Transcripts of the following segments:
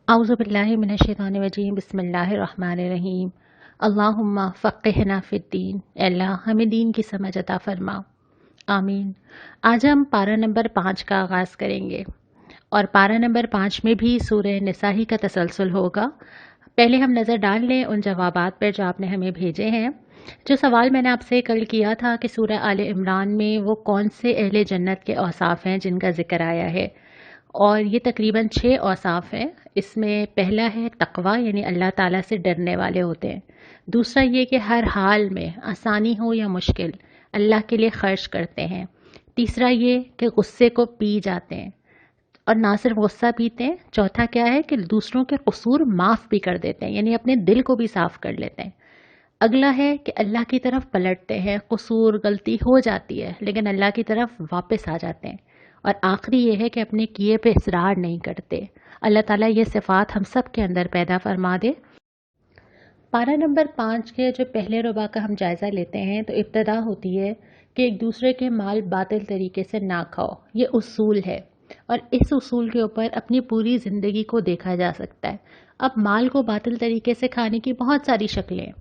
اعوذ باللہ من الشیطان الرجیم بسم اللہ الرحمن الرحیم اللہم فقہنا فی الدین، اے اللہ ہمیں دین کی سمجھ عطا فرما، آمین۔ آج ہم پارہ نمبر 5 کا آغاز کریں گے اور پارہ نمبر 5 میں بھی سورہ نساء کا تسلسل ہوگا۔ پہلے ہم نظر ڈال لیں ان جوابات پر جو آپ نے ہمیں بھیجے ہیں۔ جو سوال میں نے آپ سے کل کیا تھا کہ سورہ آل عمران میں وہ کون سے اہل جنت کے اوصاف ہیں جن کا ذکر آیا ہے، اور یہ تقریباً 6 اوصاف ہیں۔ اس میں پہلا ہے تقوی، یعنی اللہ تعالیٰ سے ڈرنے والے ہوتے ہیں۔ دوسرا یہ کہ ہر حال میں آسانی ہو یا مشکل اللہ کے لیے خرچ کرتے ہیں۔ تیسرا یہ کہ غصے کو پی جاتے ہیں، اور نہ صرف غصہ پیتے ہیں، چوتھا کیا ہے کہ دوسروں کے قصور معاف بھی کر دیتے ہیں، یعنی اپنے دل کو بھی صاف کر لیتے ہیں۔ اگلا ہے کہ اللہ کی طرف پلٹتے ہیں، قصور غلطی ہو جاتی ہے لیکن اللہ کی طرف واپس آ جاتے ہیں۔ اور آخری یہ ہے کہ اپنے کیے پہ اصرار نہیں کرتے۔ اللہ تعالیٰ یہ صفات ہم سب کے اندر پیدا فرما دے۔ پارہ نمبر 5 کے جو پہلے ربع کا ہم جائزہ لیتے ہیں تو ابتدا ہوتی ہے کہ ایک دوسرے کے مال باطل طریقے سے نہ کھاؤ۔ یہ اصول ہے اور اس اصول کے اوپر اپنی پوری زندگی کو دیکھا جا سکتا ہے۔ اب مال کو باطل طریقے سے کھانے کی بہت ساری شکلیں ہیں۔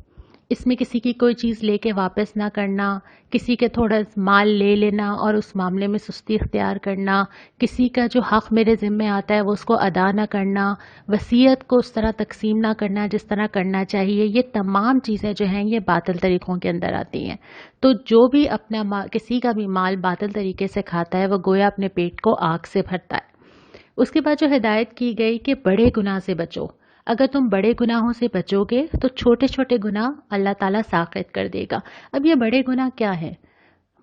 اس میں کسی کی کوئی چیز لے کے واپس نہ کرنا، کسی کے تھوڑا مال لے لینا اور اس معاملے میں سستی اختیار کرنا، کسی کا جو حق میرے ذمے آتا ہے وہ اس کو ادا نہ کرنا، وصیت کو اس طرح تقسیم نہ کرنا جس طرح کرنا چاہیے، یہ تمام چیزیں جو ہیں یہ باطل طریقوں کے اندر آتی ہیں۔ تو جو بھی اپنا کسی کا بھی مال باطل طریقے سے کھاتا ہے وہ گویا اپنے پیٹ کو آگ سے بھرتا ہے۔ اس کے بعد جو ہدایت کی گئی کہ بڑے گناہ سے بچو، اگر تم بڑے گناہوں سے بچو گے تو چھوٹے چھوٹے گناہ اللہ تعالیٰ ساقط کر دے گا۔ اب یہ بڑے گناہ کیا ہیں؟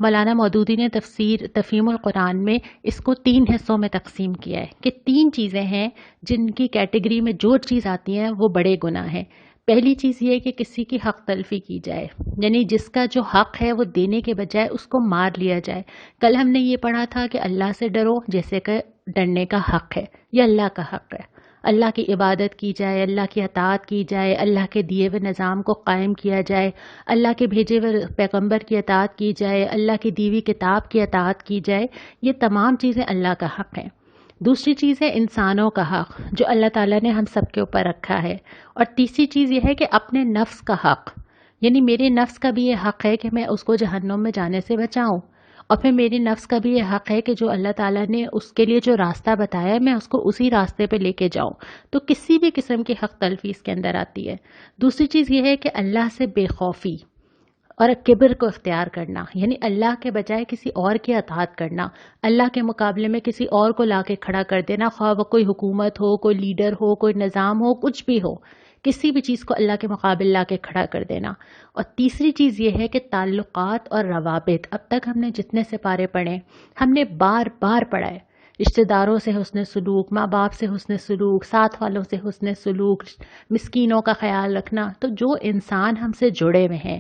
مولانا مودودی نے تفہیم القرآن میں اس کو 3 حصوں میں تقسیم کیا ہے کہ 3 چیزیں ہیں جن کی کیٹیگری میں جو چیز آتی ہیں وہ بڑے گناہ ہیں۔ پہلی چیز یہ ہے کہ کسی کی حق تلفی کی جائے، یعنی جس کا جو حق ہے وہ دینے کے بجائے اس کو مار لیا جائے۔ کل ہم نے یہ پڑھا تھا کہ اللہ سے ڈرو جیسے کہ ڈرنے کا حق ہے، یہ اللہ کا حق ہے۔ اللہ کی عبادت کی جائے، اللہ کی اطاعت کی جائے، اللہ کے دیے ہوئے نظام کو قائم کیا جائے، اللہ کے بھیجے ہوئے پیغمبر کی اطاعت کی جائے، اللہ کی دی ہوئی کتاب کی اطاعت کی جائے، یہ تمام چیزیں اللہ کا حق ہیں۔ دوسری چیز ہے انسانوں کا حق جو اللہ تعالیٰ نے ہم سب کے اوپر رکھا ہے، اور تیسری چیز یہ ہے کہ اپنے نفس کا حق، یعنی میرے نفس کا بھی یہ حق ہے کہ میں اس کو جہنم میں جانے سے بچاؤں، اور پھر میرے نفس کا بھی یہ حق ہے کہ جو اللہ تعالیٰ نے اس کے لیے جو راستہ بتایا ہے میں اس کو اسی راستے پہ لے کے جاؤں۔ تو کسی بھی قسم کی حق تلفی اس کے اندر آتی ہے۔ دوسری چیز یہ ہے کہ اللہ سے بے خوفی اور کبر کو اختیار کرنا، یعنی اللہ کے بجائے کسی اور کی اطاعت کرنا، اللہ کے مقابلے میں کسی اور کو لا کے کھڑا کر دینا، خواہ وہ کوئی حکومت ہو، کوئی لیڈر ہو، کوئی نظام ہو، کچھ بھی ہو، کسی بھی چیز کو اللہ کے مقابل لا کے کھڑا کر دینا۔ اور تیسری چیز یہ ہے کہ تعلقات اور روابط، اب تک ہم نے جتنے سپارے پڑھے ہم نے بار بار پڑھا ہے، رشتہ داروں سے حسن سلوک، ماں باپ سے حسن سلوک، ساتھ والوں سے حسن سلوک، مسکینوں کا خیال رکھنا۔ تو جو انسان ہم سے جڑے ہوئے ہیں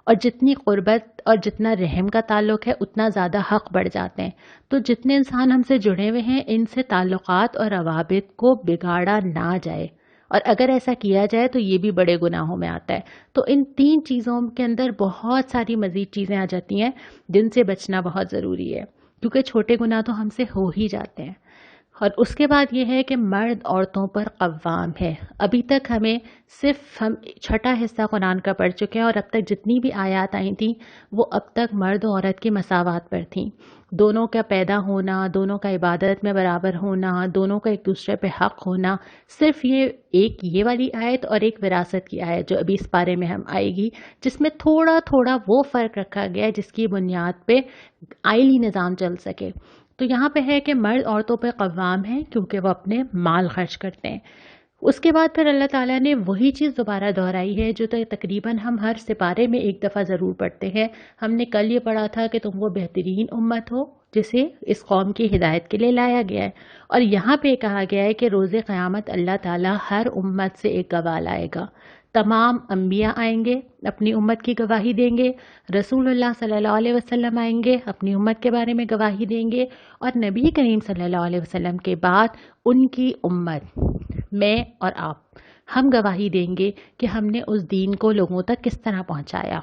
اور جتنی قربت اور جتنا رحم کا تعلق ہے اتنا زیادہ حق بڑھ جاتے ہیں۔ تو جتنے انسان ہم سے جڑے ہوئے ہیں ان سے تعلقات اور روابط کو بگاڑا نہ جائے، اور اگر ایسا کیا جائے تو یہ بھی بڑے گناہوں میں آتا ہے۔ تو ان 3 چیزوں کے اندر بہت ساری مزید چیزیں آ جاتی ہیں جن سے بچنا بہت ضروری ہے، کیونکہ چھوٹے گناہ تو ہم سے ہو ہی جاتے ہیں۔ اور اس کے بعد یہ ہے کہ مرد عورتوں پر قوام ہے۔ ابھی تک ہمیں صرف ہم چھٹا حصہ قرآن کا پڑھ چکے ہیں، اور اب تک جتنی بھی آیات آئی تھیں وہ اب تک مرد و عورت کی مساوات پر تھیں، دونوں کا پیدا ہونا، دونوں کا عبادت میں برابر ہونا، دونوں کا ایک دوسرے پہ حق ہونا۔ صرف یہ والی آیت اور ایک وراثت کی آیت جو ابھی اس بارے میں ہم آئے گی، جس میں تھوڑا تھوڑا وہ فرق رکھا گیا ہے جس کی بنیاد پہ آئلی نظام چل سکے۔ تو یہاں پہ ہے کہ مرد عورتوں پہ قوام ہے کیونکہ وہ اپنے مال خرچ کرتے ہیں۔ اس کے بعد پھر اللہ تعالیٰ نے وہی چیز دوبارہ دہرائی ہے جو تقریباً ہم ہر سپارے میں ایک دفعہ ضرور پڑھتے ہیں۔ ہم نے کل یہ پڑھا تھا کہ تم وہ بہترین امت ہو جسے اس قوم کی ہدایت کے لیے لایا گیا ہے، اور یہاں پہ کہا گیا ہے کہ روز قیامت اللہ تعالیٰ ہر امت سے ایک گواہ لائے گا۔ تمام انبیاء آئیں گے، اپنی امت کی گواہی دیں گے، رسول اللہ صلی اللہ علیہ وسلم آئیں گے، اپنی امت کے بارے میں گواہی دیں گے، اور نبی کریم صلی اللہ علیہ وسلم کے بعد ان کی امت، میں اور آپ، ہم گواہی دیں گے کہ ہم نے اس دین کو لوگوں تک کس طرح پہنچایا۔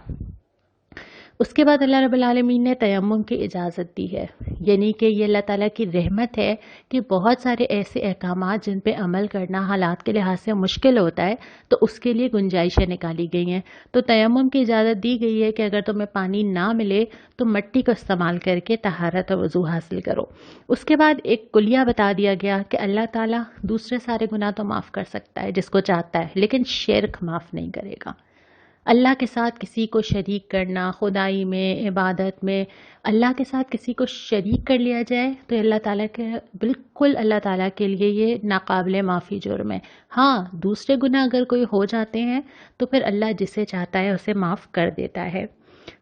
اس کے بعد اللہ رب العالمین نے تیمم کی اجازت دی ہے، یعنی کہ یہ اللہ تعالیٰ کی رحمت ہے کہ بہت سارے ایسے احکامات جن پہ عمل کرنا حالات کے لحاظ سے مشکل ہوتا ہے تو اس کے لیے گنجائشیں نکالی گئی ہیں۔ تو تیمم کی اجازت دی گئی ہے کہ اگر تمہیں پانی نہ ملے تو مٹی کو استعمال کر کے طہارت اور وضو حاصل کرو۔ اس کے بعد ایک کلیہ بتا دیا گیا کہ اللہ تعالیٰ دوسرے سارے گناہ تو معاف کر سکتا ہے جس کو چاہتا ہے، لیکن شرک معاف نہیں کرے گا۔ اللہ کے ساتھ کسی کو شریک کرنا، خدائی میں، عبادت میں اللہ کے ساتھ کسی کو شریک کر لیا جائے تو اللہ تعالیٰ کے بالکل اللہ تعالیٰ کے لیے یہ ناقابل معافی جرم ہے۔ ہاں، دوسرے گناہ اگر کوئی ہو جاتے ہیں تو پھر اللہ جسے چاہتا ہے اسے معاف کر دیتا ہے۔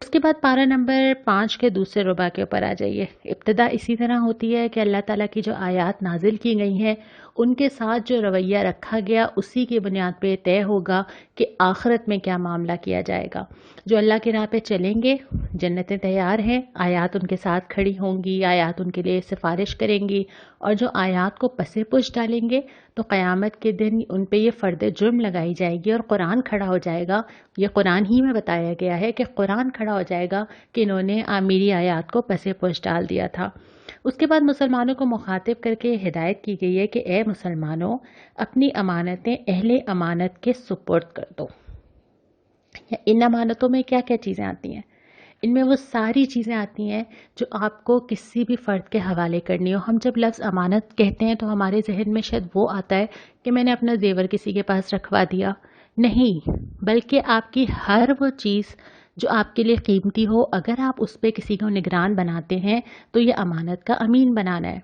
اس کے بعد پارہ نمبر 5 کے دوسرے ربع کے اوپر آ جائیے۔ ابتدا اسی طرح ہوتی ہے کہ اللہ تعالیٰ کی جو آیات نازل کی گئی ہیں ان کے ساتھ جو رویہ رکھا گیا اسی کی بنیاد پہ طے ہوگا کہ آخرت میں کیا معاملہ کیا جائے گا۔ جو اللہ کی راہ پہ چلیں گے جنتیں تیار ہیں، آیات ان کے ساتھ کھڑی ہوں گی، آیات ان کے لیے سفارش کریں گی، اور جو آیات کو پس پش ڈالیں گے تو قیامت کے دن ان پہ یہ فرد جرم لگائی جائے گی اور قرآن کھڑا ہو جائے گا۔ یہ قرآن ہی میں بتایا گیا ہے کہ قرآن کھڑا ہو جائے گا کہ انہوں نے میری آیات کو پس پش ڈال دیا تھا۔ اس کے بعد مسلمانوں کو مخاطب کر کے ہدایت کی گئی ہے کہ اے مسلمانوں، اپنی امانتیں اہل امانت کے سپرد کر دو۔ ان امانتوں میں کیا کیا چیزیں آتی ہیں؟ ان میں وہ ساری چیزیں آتی ہیں جو آپ کو کسی بھی فرد کے حوالے کرنی ہو۔ ہم جب لفظ امانت کہتے ہیں تو ہمارے ذہن میں شاید وہ آتا ہے کہ میں نے اپنا زیور کسی کے پاس رکھوا دیا، نہیں، بلکہ آپ کی ہر وہ چیز جو آپ کے لیے قیمتی ہو، اگر آپ اس پہ کسی کو نگران بناتے ہیں تو یہ امانت کا امین بنانا ہے۔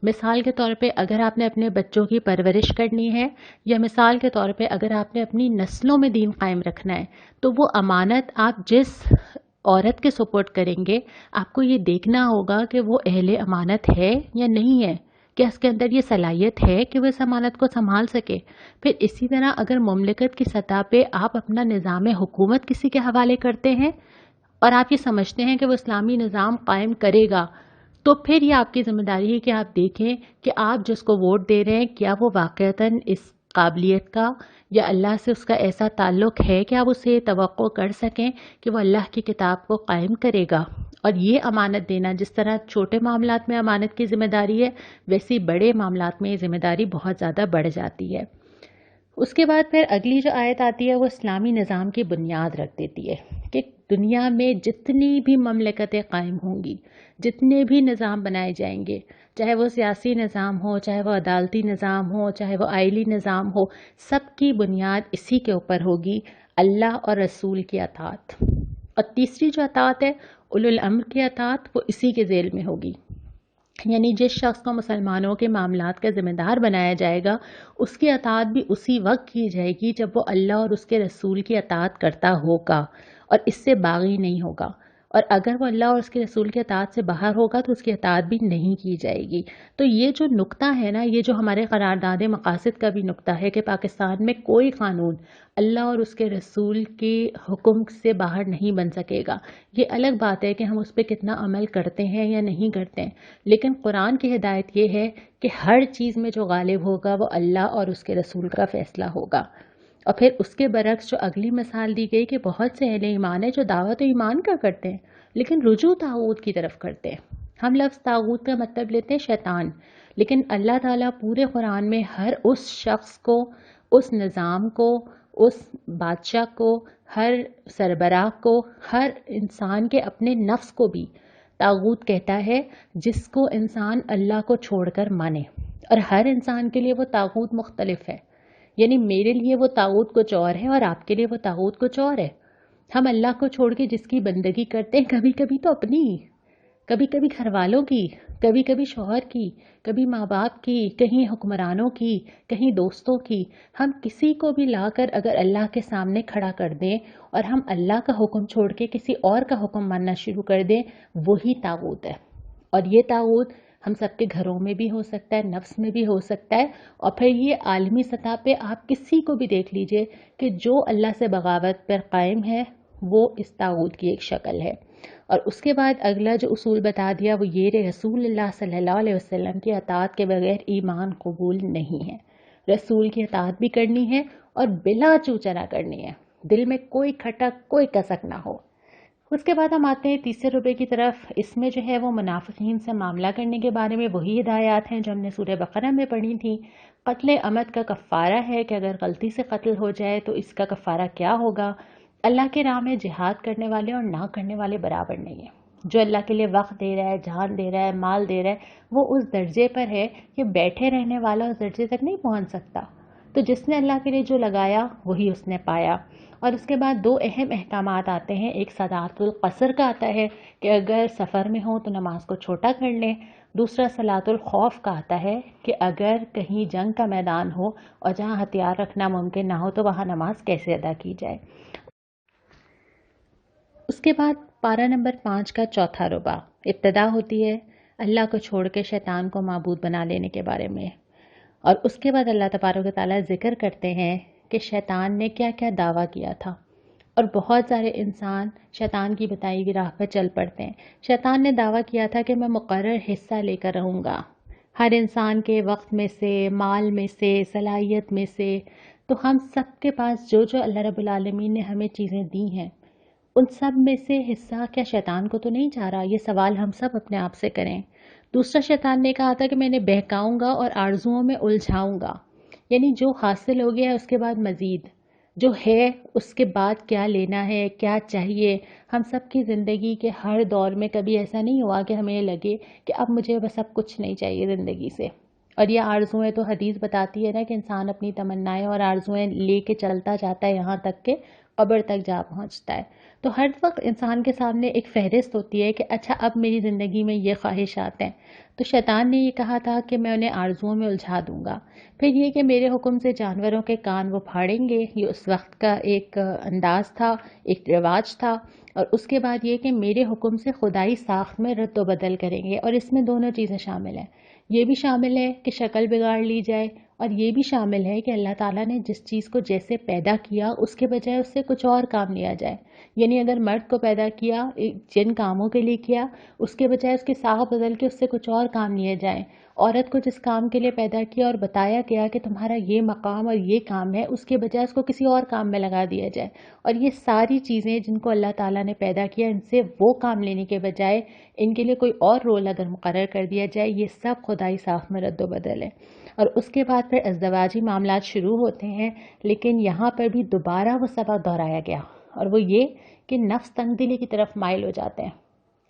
مثال کے طور پہ اگر آپ نے اپنے بچوں کی پرورش کرنی ہے، یا مثال کے طور پہ اگر آپ نے اپنی نسلوں میں دین قائم رکھنا ہے، تو وہ امانت آپ جس عورت کے سپورٹ کریں گے، آپ کو یہ دیکھنا ہوگا کہ وہ اہل امانت ہے یا نہیں ہے، کہ اس کے اندر یہ صلاحیت ہے کہ وہ اس امانت کو سنبھال سکے۔ پھر اسی طرح اگر مملکت کی سطح پہ آپ اپنا نظام حکومت کسی کے حوالے کرتے ہیں اور آپ یہ سمجھتے ہیں کہ وہ اسلامی نظام قائم کرے گا، تو پھر یہ آپ کی ذمہ داری ہے کہ آپ دیکھیں کہ آپ جس کو ووٹ دے رہے ہیں کیا وہ واقعتاً اس قابلیت کا یا اللہ سے اس کا ایسا تعلق ہے کہ آپ اسے توقع کر سکیں کہ وہ اللہ کی کتاب کو قائم کرے گا۔ اور یہ امانت دینا، جس طرح چھوٹے معاملات میں امانت کی ذمہ داری ہے، ویسی بڑے معاملات میں یہ ذمہ داری بہت زیادہ بڑھ جاتی ہے۔ اس کے بعد پھر اگلی جو آیت آتی ہے وہ اسلامی نظام کی بنیاد رکھ دیتی ہے کہ دنیا میں جتنی بھی مملکتیں قائم ہوں گی، جتنے بھی نظام بنائے جائیں گے، چاہے وہ سیاسی نظام ہو، چاہے وہ عدالتی نظام ہو، چاہے وہ آئلی نظام ہو، سب کی بنیاد اسی کے اوپر ہوگی، اللہ اور رسول کی اطاعت۔ اور تیسری جو اطاعت ہے اولو الامر کی اطاعت، وہ اسی کے ذیل میں ہوگی۔ یعنی جس شخص کو مسلمانوں کے معاملات کا ذمہ دار بنایا جائے گا، اس کی اطاعت بھی اسی وقت کی جائے گی جب وہ اللہ اور اس کے رسول کی اطاعت کرتا ہوگا اور اس سے باغی نہیں ہوگا، اور اگر وہ اللہ اور اس کے رسول کی اطاعت سے باہر ہوگا تو اس کی اطاعت بھی نہیں کی جائے گی۔ تو یہ جو نقطہ ہے نا، یہ جو ہمارے قرارداد مقاصد کا بھی نقطہ ہے کہ پاکستان میں کوئی قانون اللہ اور اس کے رسول کے حکم سے باہر نہیں بن سکے گا۔ یہ الگ بات ہے کہ ہم اس پہ کتنا عمل کرتے ہیں یا نہیں کرتے ہیں، لیکن قرآن کی ہدایت یہ ہے کہ ہر چیز میں جو غالب ہوگا وہ اللہ اور اس کے رسول کا فیصلہ ہوگا۔ اور پھر اس کے برعکس جو اگلی مثال دی گئی کہ بہت سے اہل ایمان ہیں جو دعوت ایمان کا کرتے ہیں لیکن رجوع طاغوت کی طرف کرتے ہیں۔ ہم لفظ طاغوت کا مطلب لیتے ہیں شیطان، لیکن اللہ تعالیٰ پورے قرآن میں ہر اس شخص کو، اس نظام کو، اس بادشاہ کو، ہر سربراہ کو، ہر انسان کے اپنے نفس کو بھی طاغوت کہتا ہے، جس کو انسان اللہ کو چھوڑ کر مانے، اور ہر انسان کے لیے وہ طاغوت مختلف ہے۔ یعنی میرے لیے وہ طاغوت کچھ اور ہے اور آپ کے لیے وہ طاغوت کچھ اور ہے۔ ہم اللہ کو چھوڑ کے جس کی بندگی کرتے ہیں، کبھی کبھی تو اپنی، کبھی کبھی گھر والوں کی، کبھی کبھی شوہر کی، کبھی ماں باپ کی، کہیں حکمرانوں کی، کہیں دوستوں کی، ہم کسی کو بھی لا کر اگر اللہ کے سامنے کھڑا کر دیں اور ہم اللہ کا حکم چھوڑ کے کسی اور کا حکم ماننا شروع کر دیں، وہی طاغوت ہے۔ اور یہ طاغوت ہم سب کے گھروں میں بھی ہو سکتا ہے، نفس میں بھی ہو سکتا ہے، اور پھر یہ عالمی سطح پہ آپ کسی کو بھی دیکھ لیجئے کہ جو اللہ سے بغاوت پر قائم ہے وہ اس طاغوت کی ایک شکل ہے۔ اور اس کے بعد اگلا جو اصول بتا دیا وہ یہ رسول اللہ صلی اللہ علیہ وسلم کی اطاعت کے بغیر ایمان قبول نہیں ہے۔ رسول کی اطاعت بھی کرنی ہے اور بلا چوچنا کرنی ہے، دل میں کوئی کھٹک، کوئی کسک نہ ہو۔ اس کے بعد ہم آتے ہیں تیسرے ربع کی طرف. اس میں جو ہے وہ منافقین سے معاملہ کرنے کے بارے میں وہی ہدایات ہیں جو ہم نے سورہ بقرہ میں پڑھی تھیں. قتل عمد کا کفارہ ہے کہ اگر غلطی سے قتل ہو جائے تو اس کا کفارہ کیا ہوگا. اللہ کے راہ میں جہاد کرنے والے اور نہ کرنے والے برابر نہیں ہیں. جو اللہ کے لیے وقت دے رہا ہے، جان دے رہا ہے، مال دے رہا ہے، وہ اس درجے پر ہے کہ بیٹھے رہنے والا اس درجے تک نہیں پہنچ سکتا. تو جس نے اللہ کے لیے جو لگایا وہی اس نے پایا. اور اس کے بعد دو اہم احکامات آتے ہیں. ایک صلاۃ القصر کا آتا ہے کہ اگر سفر میں ہوں تو نماز کو چھوٹا کر لیں. دوسرا صلاۃ الخوف کا آتا ہے کہ اگر کہیں جنگ کا میدان ہو اور جہاں ہتھیار رکھنا ممکن نہ ہو تو وہاں نماز کیسے ادا کی جائے. اس کے بعد پارہ نمبر 5 کا چوتھا ربع ابتدا ہوتی ہے اللہ کو چھوڑ کے شیطان کو معبود بنا لینے کے بارے میں. اور اس کے بعد اللہ تبارک و تعالیٰ ذکر کرتے ہیں کہ شیطان نے کیا کیا دعویٰ کیا تھا. اور بہت سارے انسان شیطان کی بتائی ہوئی راہ پر چل پڑتے ہیں. شیطان نے دعویٰ کیا تھا کہ میں مقرر حصہ لے کر رہوں گا ہر انسان کے وقت میں سے، مال میں سے، صلاحیت میں سے. تو ہم سب کے پاس جو جو اللہ رب العالمین نے ہمیں چیزیں دی ہیں ان سب میں سے حصہ کیا شیطان کو تو نہیں چاہ رہا؟ یہ سوال ہم سب اپنے آپ سے کریں. دوسرا شیطان نے کہا تھا کہ میں انہیں بہکاؤں گا اور آرزوؤں میں الجھاؤں گا. یعنی جو حاصل ہو گیا ہے اس کے بعد مزید جو ہے اس کے بعد کیا لینا ہے، کیا چاہیے. ہم سب کی زندگی کے ہر دور میں کبھی ایسا نہیں ہوا کہ ہمیں لگے کہ اب مجھے بس اب کچھ نہیں چاہیے زندگی سے. اور یہ آرزویں تو حدیث بتاتی ہے نا کہ انسان اپنی تمنائیں اور آرزویں لے کے چلتا جاتا ہے یہاں تک کہ قبر تک جا پہنچتا ہے. تو ہر وقت انسان کے سامنے ایک فہرست ہوتی ہے کہ اچھا اب میری زندگی میں یہ خواہشات ہیں. تو شیطان نے یہ کہا تھا کہ میں انہیں آرزوؤں میں الجھا دوں گا. پھر یہ کہ میرے حکم سے جانوروں کے کان وہ پھاڑیں گے، یہ اس وقت کا ایک انداز تھا، ایک رواج تھا. اور اس کے بعد یہ کہ میرے حکم سے خدائی ساخت میں رد و بدل کریں گے. اور اس میں دونوں چیزیں شامل ہیں. یہ بھی شامل ہے کہ شکل بگاڑ لی جائے اور یہ بھی شامل ہے کہ اللہ تعالیٰ نے جس چیز کو جیسے پیدا کیا اس کے بجائے اس سے کچھ اور کام لیا جائے. یعنی اگر مرد کو پیدا کیا جن کاموں کے لیے کیا اس کے بجائے اس کی ساخت بدل کے اس سے کچھ اور کام لیے جائیں. عورت کو جس کام کے لیے پیدا کیا اور بتایا گیا کہ تمہارا یہ مقام اور یہ کام ہے اس کے بجائے اس کو کسی اور کام میں لگا دیا جائے. اور یہ ساری چیزیں جن کو اللہ تعالیٰ نے پیدا کیا ان سے وہ کام لینے کے بجائے ان کے لیے کوئی اور رول اگر مقرر کر دیا جائے، یہ سب خدائی ساخت میں رد و بدل ہے. اور اس کے بعد پھر ازدواجی معاملات شروع ہوتے ہیں. لیکن یہاں پر بھی دوبارہ وہ سبق دہرایا گیا اور وہ یہ کہ نفس تنگ دلی کی طرف مائل ہو جاتے ہیں.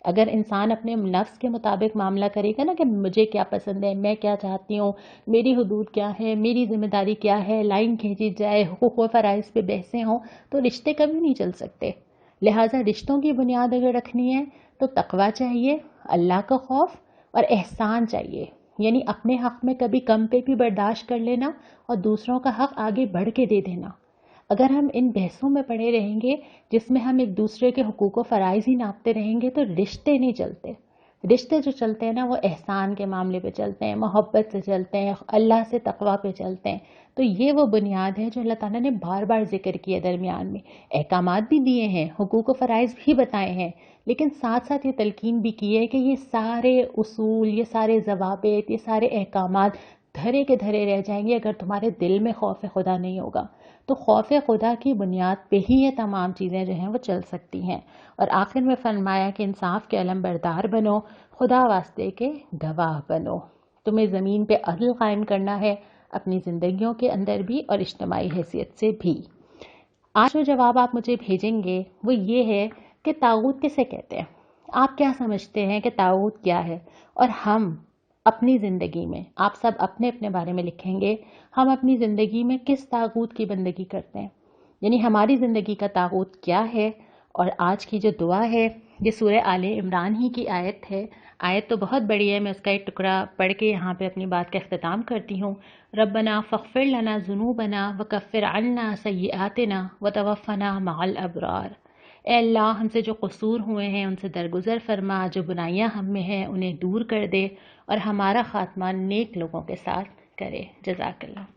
اگر انسان اپنے نفس کے مطابق معاملہ کرے گا نا کہ مجھے کیا پسند ہے، میں کیا چاہتی ہوں، میری حدود کیا ہے، میری ذمہ داری کیا ہے، لائن کھینچی جائے، حقوق و فرائض پہ بحثیں ہوں تو رشتے کبھی نہیں چل سکتے. لہٰذا رشتوں کی بنیاد اگر رکھنی ہے تو تقویٰ چاہیے، اللہ کا خوف اور احسان چاہیے. یعنی اپنے حق میں کبھی کم پہ بھی برداشت کر لینا اور دوسروں کا حق آگے بڑھ کے دے دینا. اگر ہم ان بحثوں میں پڑے رہیں گے جس میں ہم ایک دوسرے کے حقوق و فرائض ہی ناپتے رہیں گے تو رشتے نہیں چلتے. رشتے جو چلتے ہیں نا وہ احسان کے معاملے پہ چلتے ہیں، محبت سے چلتے ہیں، اللہ سے تقویٰ پہ چلتے ہیں. تو یہ وہ بنیاد ہے جو اللہ تعالیٰ نے بار بار ذکر کیا درمیان میں. احکامات بھی دیے ہیں، حقوق و فرائض بھی بتائے ہیں، لیکن ساتھ ساتھ یہ تلقین بھی کی ہے کہ یہ سارے اصول، یہ سارے ضوابط، یہ سارے احکامات دھرے کے دھرے رہ جائیں گے اگر تمہارے دل میں خوف خدا نہیں ہوگا. تو خوف خدا کی بنیاد پہ ہی یہ تمام چیزیں جو ہیں وہ چل سکتی ہیں. اور آخر میں فرمایا کہ انصاف کے علم بردار بنو، خدا واسطے کے گواہ بنو. تمہیں زمین پہ عدل قائم کرنا ہے، اپنی زندگیوں کے اندر بھی اور اجتماعی حیثیت سے بھی. آج جو جواب آپ مجھے بھیجیں گے وہ یہ ہے کہ طاغوت کسے کہتے ہیں؟ آپ کیا سمجھتے ہیں کہ طاغوت کیا ہے؟ اور ہم اپنی زندگی میں، آپ سب اپنے اپنے بارے میں لکھیں گے، ہم اپنی زندگی میں کس طاغوت کی بندگی کرتے ہیں؟ یعنی ہماری زندگی کا طاغوت کیا ہے؟ اور آج کی جو دعا ہے یہ سورہ آل عمران ہی کی آیت ہے. آیت تو بہت بڑی ہے، میں اس کا ایک ٹکڑا پڑھ کے یہاں پہ اپنی بات کا اختتام کرتی ہوں. ربنا فاغفر لنا ذنوبنا وکفر عنا سیئاتنا وتوفنا مع الابرار. اے اللہ ہم سے جو قصور ہوئے ہیں ان سے درگزر فرما، جو بنائیاں ہم میں ہیں انہیں دور کر دے اور ہمارا خاتمہ نیک لوگوں کے ساتھ کرے. جزاک اللہ.